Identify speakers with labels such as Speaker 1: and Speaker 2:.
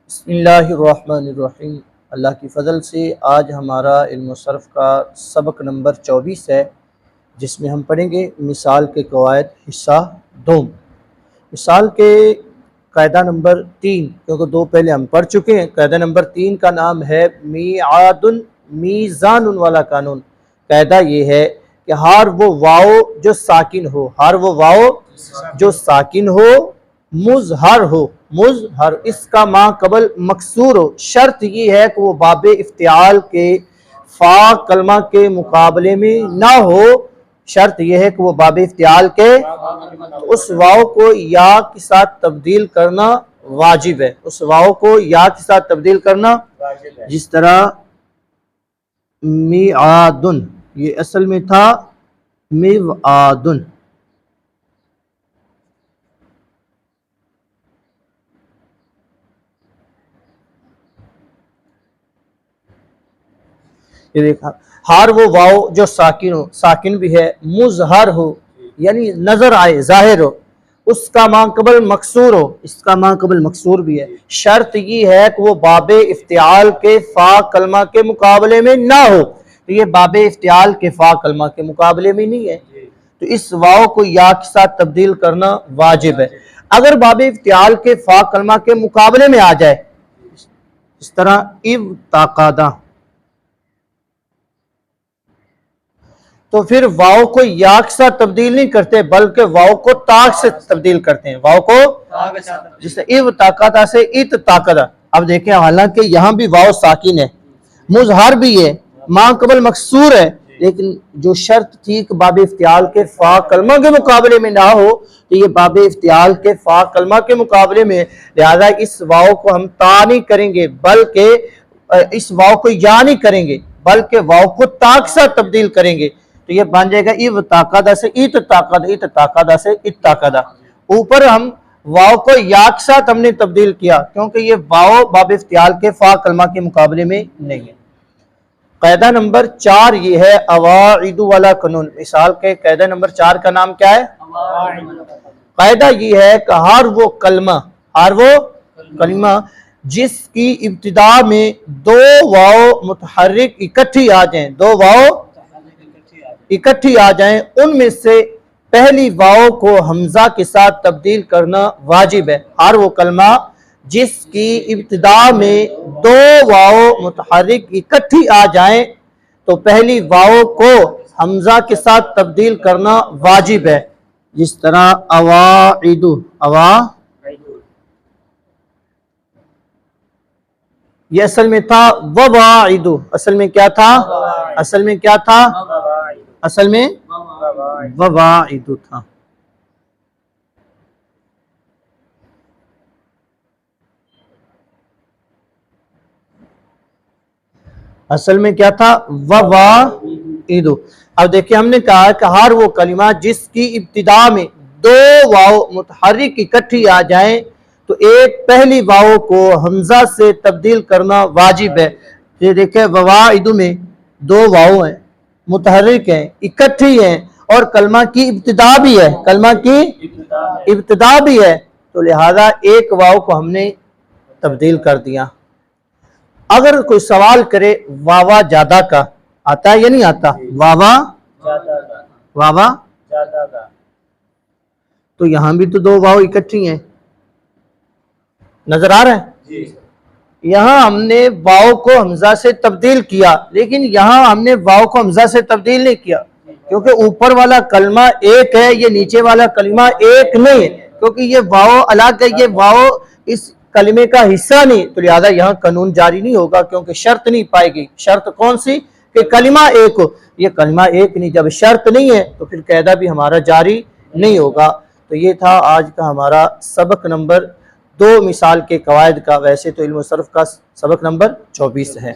Speaker 1: بسم اللہ الرحمن الرحیم۔ اللہ کی فضل سے آج ہمارا علم صرف کا سبق نمبر 24 ہے، جس میں ہم پڑھیں گے مثال کے قواعد حصہ دوم۔ مثال کے قاعدہ نمبر 3، کیونکہ دو پہلے ہم پڑھ چکے ہیں۔ قاعدہ نمبر 3 کا نام ہے میعاد میزان والا قانون۔ قاعدہ یہ ہے کہ ہر وہ واو جو ساکن ہو، ہر وہ واو جو ساکن ہو، مظہر ہو، مظہر اس کا ما قبل مکسور ہو، شرط یہ ہے کہ وہ باب افتعال کے فا کلمہ کے مقابلے میں نہ ہو۔ شرط یہ ہے کہ وہ باب افتعال کے اس واو کو یا کے ساتھ تبدیل کرنا واجب ہے، اس واو کو یا کے ساتھ تبدیل کرنا، جس طرح میعادن، یہ اصل میں تھا میوعادن۔ یہ دیکھا، ہر وہ واو جو ساکن ہو، ساکن بھی ہے، مظہر ہو یعنی نظر آئے، ظاہر ہو، اس کا ما قبل مکسور ہو، اس کا ما قبل مکسور بھی ہے۔ شرط یہ ہے کہ وہ باب افتعال کے فا کلمہ کے مقابلے میں نہ ہو، تو یہ باب افتعال کے فا کلمہ کے مقابلے میں نہیں ہے، تو اس واو کو یا کے ساتھ تبدیل کرنا واجب ہے۔ اگر باب افتعال کے فا کلمہ کے مقابلے میں آ جائے، اس طرح ابتقادہ، تو پھر واو کو یا کے ساتھ تبدیل نہیں کرتے بلکہ واو کو تا سے تبدیل کرتے ہیں، واو کو جس سے ابتقادہ سے اتقادہ۔ اب دیکھیں، حالانکہ یہاں بھی واو ساکن ہے، مظہر بھی ہے، ما قبل مکسور ہے، لیکن جو شرط تھی کہ باب افتعال کے فا کلمہ کے مقابلے میں نہ ہو، تو یہ باب افتعال کے فا کلمہ کے مقابلے میں، لہذا اس واو کو ہم تا نہیں کریں گے بلکہ اس واو کو یا نہیں کریں گے بلکہ واو کو تا کے ساتھ تبدیل کریں گے، تو یہ بن جائے گا ابتقادہ سے اتقادہ، اتقادہ سے اتقادہ۔ اوپر ہم واو کو یا کے ساتھ ہم نے تبدیل کیا کیونکہ یہ واو باب افتعال کے فا کلمہ کے مقابلے میں نہیں ہے۔ قاعدہ نمبر 4 یہ ہے اواعد والا قانون۔ مثال کے قاعدہ نمبر 4 کا نام کیا ہے؟ قاعدہ یہ ہے کہ ہر وہ کلمہ جس کی ابتدا میں دو واو متحرک اکٹھی آ جائیں، دو واو اکٹھی آ جائیں، ان میں سے پہلی واو کو حمزہ کے ساتھ تبدیل کرنا واجب ہے۔ ہر وہ کلمہ جس کی ابتدا میں دو واو متحرک اکٹھی آ جائیں تو پہلی واو کو حمزہ کے ساتھ تبدیل کرنا واجب ہے، جس طرح اواعد، یہ اصل میں تھا وواعد، اصل میں کیا تھا؟ اصل میں کیا تھا؟ اصل میں وواعد تھا۔ اصل میں کیا تھا؟ وواعد۔ اب دیکھیں، ہم نے کہا کہ ہر وہ کلمہ جس کی ابتدا میں دو واو متحرک اکٹھی آ جائیں تو ایک پہلی واو کو حمزہ سے تبدیل کرنا واجب ہے۔ یہ دیکھیں، وواعد میں دو واو ہیں، متحرک ہیں، اکٹھی ہیں، اور کلمہ کی ابتدا بھی ہے، کلمہ کی ابتدا بھی ہے، تو لہذا ایک واو کو ہم نے تبدیل کر دیا۔ اگر کوئی سوال کرے واوا جادہ کا آتا ہے یا نہیں آتا؟ واوا تو یہاں بھی تو دو واو اکٹھی ہیں، نظر آ رہا ہے؟ یہاں ہم نے واو کو حمزہ سے تبدیل کیا، لیکن یہاں ہم نے واو کو حمزہ سے تبدیل نہیں کیا کیونکہ اوپر والا کلمہ ایک ہے، یہ نیچے والا کلمہ ایک نہیں ہے، کیونکہ یہ واو الگ ہے، یہ واو اس کلمے کا حصہ نہیں، تو لہذا یہاں قانون جاری نہیں ہوگا کیونکہ شرط نہیں پائے گی۔ شرط کون سی؟ کہ کلمہ ایک ہو، یہ کلمہ ایک نہیں، جب شرط نہیں ہے تو پھر قاعدہ بھی ہمارا جاری نہیں ہوگا۔ تو یہ تھا آج کا ہمارا سبق نمبر 2 مثال کے قواعد کا۔ ویسے تو علم صرف کا سبق نمبر 24 ہے۔